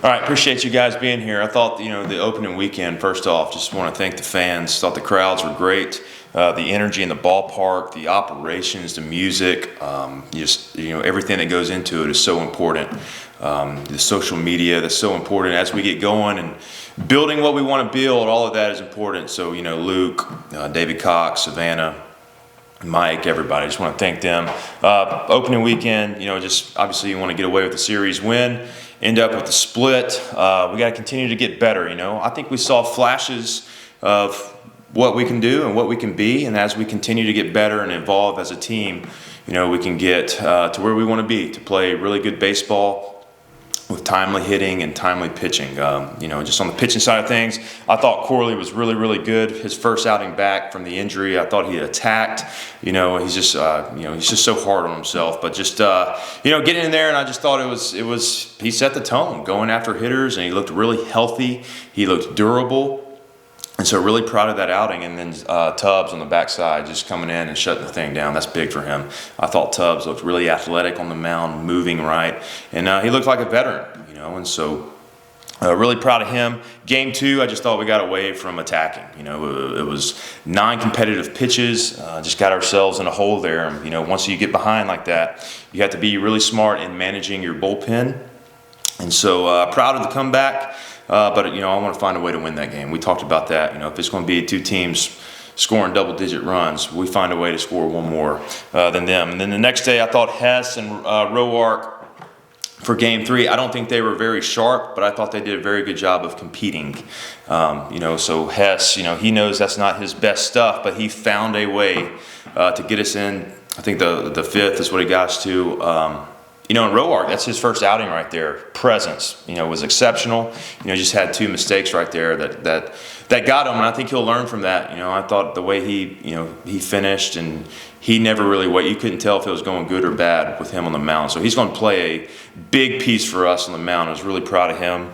All right, appreciate you guys being here. I thought, the opening weekend, first off, just want to thank the fans. Thought the crowds were great. The energy in the ballpark, the operations, the music, everything that goes into it is so important. The social media, that's so important as we get going and building what we want to build. All of that is important. So, Luke, David Cox, Savannah, Mike, everybody, just want to thank them. Opening weekend, just obviously you want to get away with the series win, end up with the split. We got to continue to get better. I think we saw flashes of what we can do and what we can be, and as we continue to get better and evolve as a team, we can get to where we want to be, to play really good baseball with timely hitting and timely pitching. Just on the pitching side of things, I thought Corley was really, really good. His first outing back from the injury, I thought he attacked. He's just so hard on himself. But just getting in there, and I just thought it was he set the tone, going after hitters, and he looked really healthy. He looked durable. And so really proud of that outing. And then Tubbs on the backside just coming in and shutting the thing down. That's big for him. I thought Tubbs looked really athletic on the mound, moving right. And he looked like a veteran, and so really proud of him. Game 2, I just thought we got away from attacking. It was 9 competitive pitches. Just got ourselves in a hole there. And, once you get behind like that, you have to be really smart in managing your bullpen. And so proud of the comeback. But I want to find a way to win that game. We talked about that. If it's going to be 2 teams scoring double-digit runs, we find a way to score one more than them. And then the next day, I thought Hess and Roark for Game 3. I don't think they were very sharp, but I thought they did a very good job of competing. So Hess, he knows that's not his best stuff, but he found a way to get us in. I think the 5th is what he got us to. And Roark, that's his first outing right there. Presence, was exceptional. Just had 2 mistakes right there that got him, and I think he'll learn from that. I thought the way he finished, and he never really you couldn't tell if it was going good or bad with him on the mound. So he's going to play a big piece for us on the mound. I was really proud of him.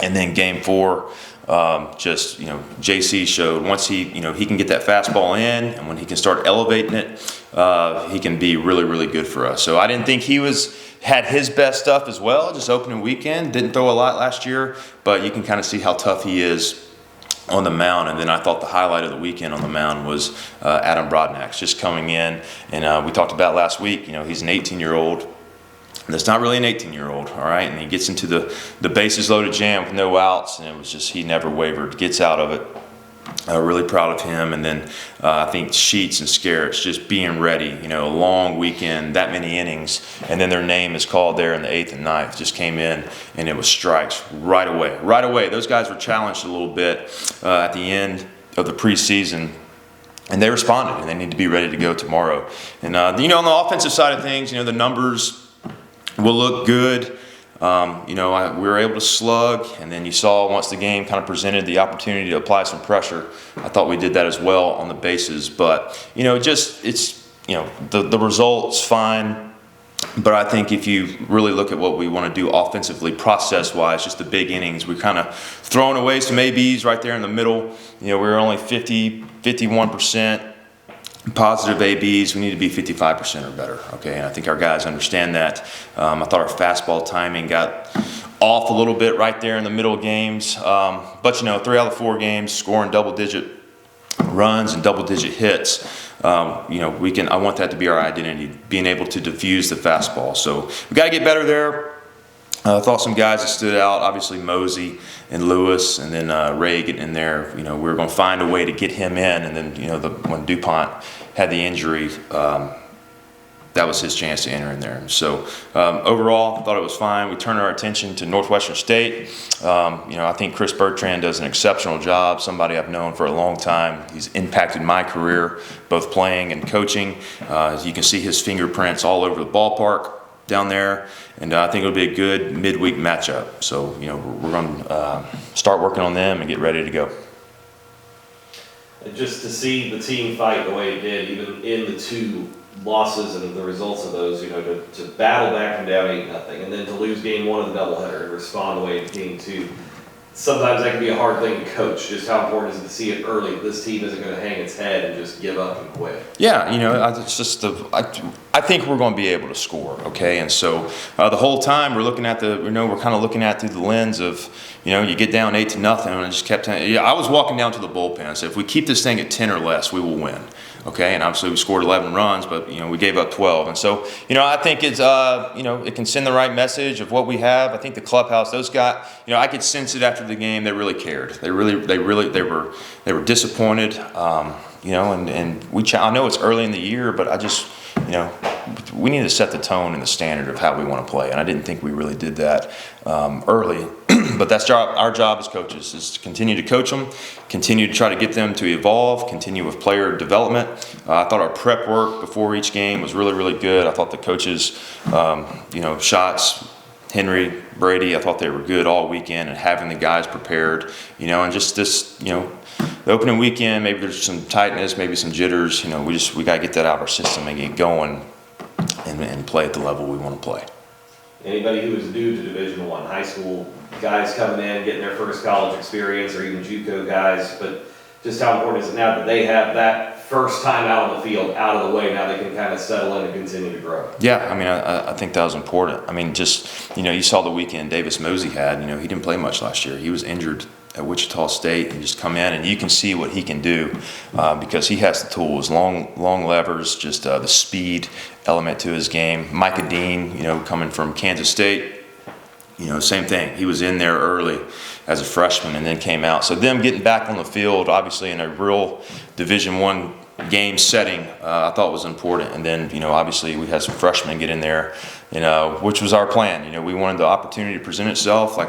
And then Game 4, JC showed once he can get that fastball in, and when he can start elevating it, he can be really, really good for us. So I didn't think he had his best stuff as well. Just opening weekend, didn't throw a lot last year, but you can kind of see how tough he is on the mound. And then I thought the highlight of the weekend on the mound was Adam Brodnax just coming in, and we talked about last week. He's an 18-year-old. That's not really an 18-year-old, all right? And he gets into the bases loaded jam with no outs, and it was just he never wavered, gets out of it. Really proud of him. And then I think Sheets and Scarrett's just being ready, a long weekend, that many innings, and then their name is called there in the 8th and 9th. Just came in, and it was strikes right away. Right away. Those guys were challenged a little bit at the end of the preseason, and they responded, and they need to be ready to go tomorrow. And, on the offensive side of things, the numbers will look good. We were able to slug, and then you saw once the game kind of presented the opportunity to apply some pressure, I thought we did that as well on the bases. But, the result's fine. But I think if you really look at what we want to do offensively, process-wise, just the big innings, we're kind of throwing away some ABs right there in the middle. We're only 51%. Positive ABs, we need to be 55% or better, okay? And I think our guys understand that. I thought our fastball timing got off a little bit right there in the middle of games. But, 3 out of the 4 games, scoring double-digit runs and double-digit hits. I want that to be our identity, being able to diffuse the fastball. So we got to get better there. I thought some guys that stood out, obviously Mosey and Lewis, and then Ray getting in there. We were going to find a way to get him in, and then when DuPont had the injury, that was his chance to enter in there. So overall, I thought it was fine. We turned our attention to Northwestern State. I think Chris Bertrand does an exceptional job. Somebody I've known for a long time. He's impacted my career, both playing and coaching. As you can see his fingerprints all over the ballpark down there, and I think it'll be a good midweek matchup. So, we're going to start working on them and get ready to go. And just to see the team fight the way it did, even in the 2 losses and the results of those, to battle back from down 8-0, and then to lose Game 1 of the doubleheader and respond the way to Game 2. sometimes that can be a hard thing to coach. Just how important is it to see it early? This team isn't going to hang its head and just give up and quit. Yeah, it's just I think we're going to be able to score, okay? And so the whole time we're looking at we're kind of looking at through the lens of, you get down 8-0, and I just kept telling, I was walking down to the bullpen and said, if we keep this thing at 10 or less, we will win. Okay, and obviously we scored 11 runs, but we gave up 12, and so I think it's it can send the right message of what we have. I think the clubhouse, those guys, I could sense it after the game. They really cared. They were disappointed. And I know it's early in the year, but I just we need to set the tone and the standard of how we want to play, and I didn't think we really did that early. But that's our job as coaches, is to continue to coach them, continue to try to get them to evolve, continue with player development. I thought our prep work before each game was really, really good. I thought the coaches, Shots, Henry, Brady, I thought they were good all weekend, and having the guys prepared, and just this, the opening weekend, maybe there's some tightness, maybe some jitters. We got to get that out of our system and get going and play at the level we want to play. Anybody who is new to Division I, high school guys coming in, getting their first college experience, or even JUCO guys, but just how important is it now that they have that first time out on the field out of the way, now they can kind of settle in and continue to grow? Yeah, I think that was important. Just, you saw the weekend Davis Mosey had, he didn't play much last year. He was injured at Wichita State, and just come in and you can see what he can do because he has the tools, long levers, just the speed element to his game. Micah Dean, coming from Kansas State, same thing. He was in there early as a freshman and then came out. So them getting back on the field, obviously in a real Division I game setting, I thought was important. And then, obviously we had some freshmen get in there, which was our plan. We wanted the opportunity to present itself. Like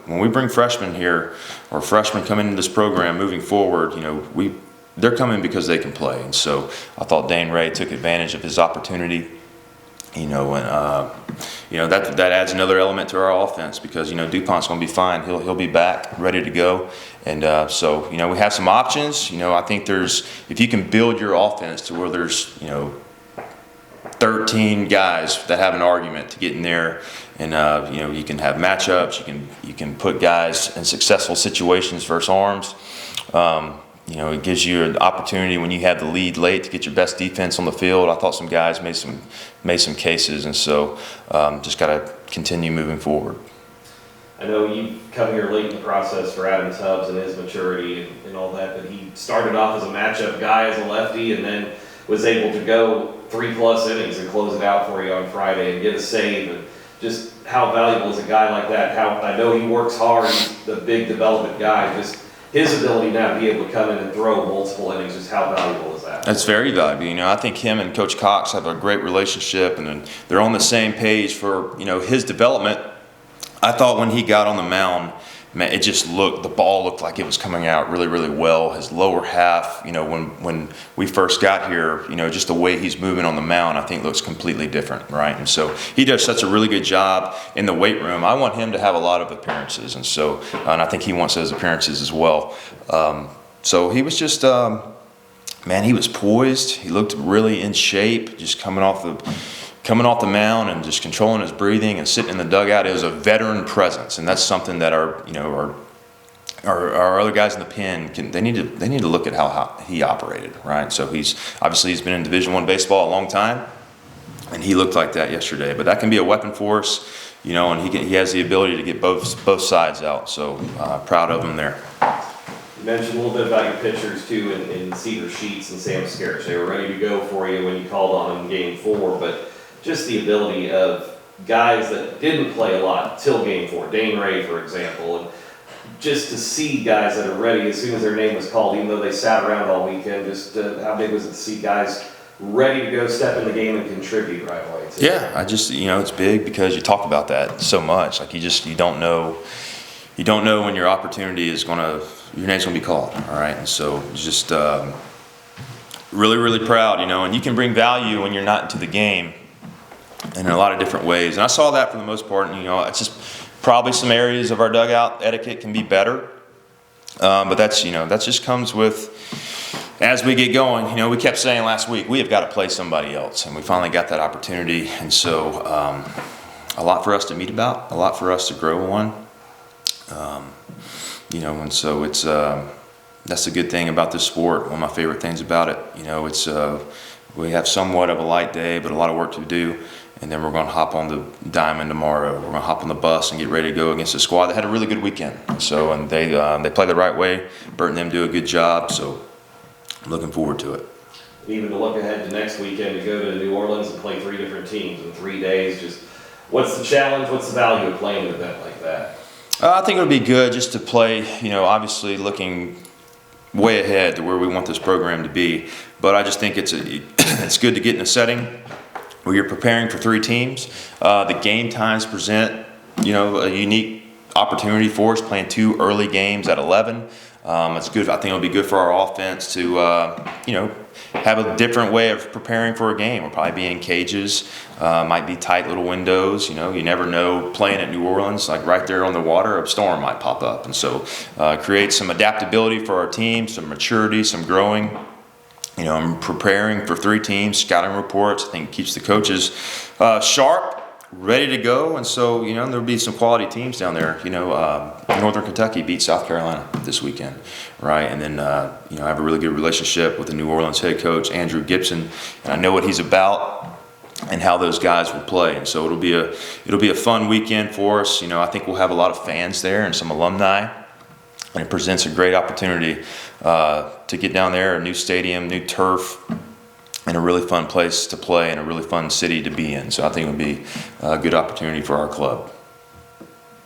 when we bring freshmen here, or freshmen come into this program moving forward, they're coming because they can play. And so I thought Dane Ray took advantage of his opportunity. That adds another element to our offense because DuPont's going to be fine. He'll be back, ready to go, and so we have some options. I think if you can build your offense to where there's 13 guys that have an argument to get in there, and you can have matchups. You can put guys in successful situations versus arms. It gives you an opportunity when you have the lead late to get your best defense on the field. I thought some guys made some cases, and so just got to continue moving forward. I know you've come here late in the process for Adam Tubbs and his maturity and all that, but he started off as a matchup guy as a lefty and then was able to go 3+ innings and close it out for you on Friday and get a save. And just how valuable is a guy like that? How I know he works hard, he's the big development guy, just his ability now to be able to come in and throw multiple innings, just how valuable is that? That's very valuable. I think him and Coach Cox have a great relationship, and they're on the same page for his development. I thought when he got on the mound, man, the ball looked like it was coming out really, really well. His lower half, when we first got here, just the way he's moving on the mound, I think looks completely different, right? And so he does such a really good job in the weight room. I want him to have a lot of appearances, and so, and I think he wants those appearances as well. So he was just, he was poised. He looked really in shape, just coming off the mound and just controlling his breathing and sitting in the dugout. It was a veteran presence, and that's something that our other guys in the pen they need to look at how he operated, right? So he's been in Division I baseball a long time, and he looked like that yesterday. But that can be a weapon for us, and he has the ability to get both sides out. So proud of him there. You mentioned a little bit about your pitchers too in Cedar Sheets and Sam Scarich. They were ready to go for you when you called on them in Game 4, but just the ability of guys that didn't play a lot till Game 4, Dane Ray, for example, and just to see guys that are ready as soon as their name was called, even though they sat around all weekend, just how big was it to see guys ready to go step in the game and contribute right away too? Yeah, it's big because you talk about that so much. Like you don't know when your opportunity your name's gonna be called, all right? And so just really, really proud, and you can bring value when you're not into the game in a lot of different ways. And I saw that for the most part, and it's just probably some areas of our dugout etiquette can be better. But that just comes with, as we get going, we kept saying last week, we have got to play somebody else, and we finally got that opportunity. And so a lot for us to meet about, a lot for us to grow on. And so it's that's the good thing about this sport. One of my favorite things about it. It's we have somewhat of a light day, but a lot of work to do. And then we're going to hop on the diamond tomorrow. We're going to hop on the bus and get ready to go against a squad that had a really good weekend. And they play the right way. Bert and them do a good job. So I'm looking forward to it. Even to look ahead to next weekend, to go to New Orleans and play 3 different teams in 3 days. Just what's the challenge? What's the value of playing an event like that? I think it would be good just to play. Obviously looking way ahead to where we want this program to be. But I just think it's good to get in a setting where you're preparing for 3 teams. The game times present, a unique opportunity for us, playing 2 early games at 11. It's good. I think it'll be good for our offense to, have a different way of preparing for a game. We'll probably be in cages, might be tight little windows. You never know. Playing at New Orleans, like right there on the water, a storm might pop up, and so create some adaptability for our team, some maturity, some growing. I'm preparing for 3 teams, scouting reports. I think it keeps the coaches sharp, ready to go. And so, there'll be some quality teams down there. Northern Kentucky beat South Carolina this weekend, right? And then, I have a really good relationship with the New Orleans head coach, Andrew Gibson, and I know what he's about and how those guys will play. And so it'll be a fun weekend for us. I think we'll have a lot of fans there and some alumni. And it presents a great opportunity to get down there, a new stadium, new turf, and a really fun place to play and a really fun city to be in. So I think it would be a good opportunity for our club.